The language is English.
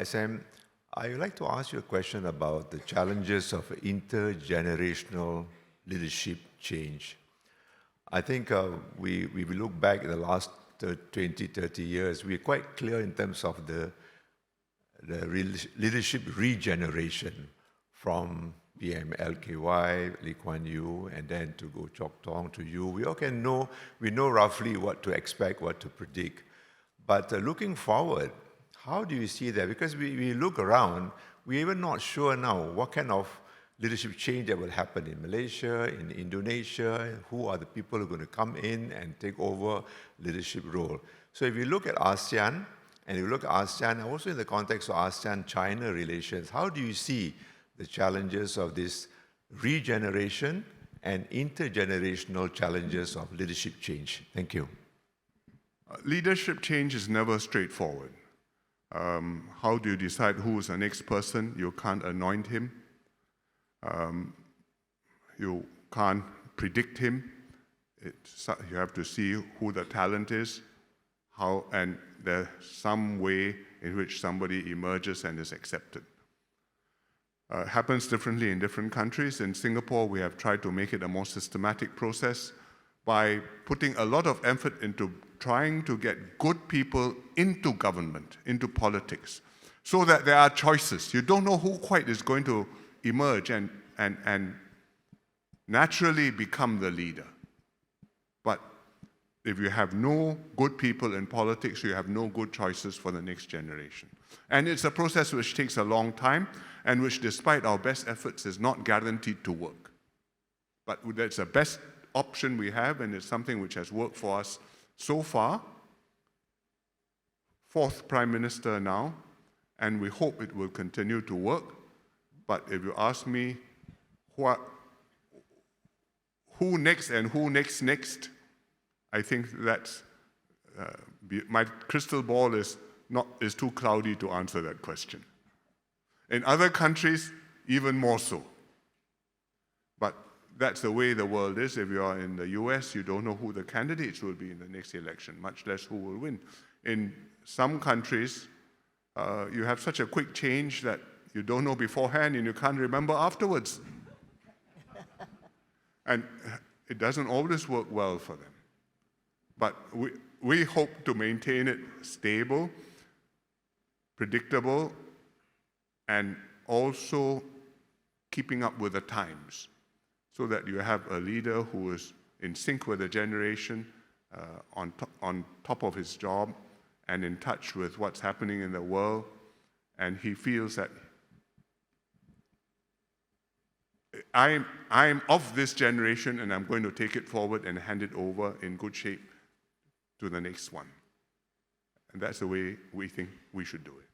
SM, I would like to ask you a question about the challenges of intergenerational leadership change. I think we look back at the last 20, 30 years, we're quite clear in terms of the leadership regeneration from PM LKY, Lee Kuan Yew, and then to go Chok Tong to you. We all we know roughly what to expect, what to predict. But looking forward, how do you see that? Because we look around, we're even not sure now what kind of leadership change that will happen in Malaysia, in Indonesia, who are the people who are going to come in and take over leadership role. So if you look at ASEAN, and you look at ASEAN, also in the context of ASEAN-China relations, how do you see the challenges of this regeneration and intergenerational challenges of leadership change? Thank you. Leadership change is never straightforward. How do you decide who is the next person? You can't anoint him. You can't predict him. You have to see who the talent is, and there's some way in which somebody emerges and is accepted. It happens differently in different countries. In Singapore, we have tried to make it a more systematic process by putting a lot of effort into trying to get good people into government, into politics, so that there are choices. You don't know who quite is going to emerge and naturally become the leader. But if you have no good people in politics, you have no good choices for the next generation. And it's a process which takes a long time and which, despite our best efforts, is not guaranteed to work. But that's the best option we have, and it's something which has worked for us so far. Fourth Prime Minister now, and we hope it will continue to work. But if you ask me who next and who next, I think that's my crystal ball is too cloudy to answer that question. In other countries, even more so. But that's the way the world is. If you are in the US, you don't know who the candidates will be in the next election, much less who will win. In some countries, you have such a quick change that you don't know beforehand and you can't remember afterwards. And it doesn't always work well for them. But we hope to maintain it stable, predictable, and also keeping up with the times, so that you have a leader who is in sync with the generation, on top of his job, and in touch with what's happening in the world, and he feels that I'm of this generation and I'm going to take it forward and hand it over in good shape to the next one. And that's the way we think we should do it.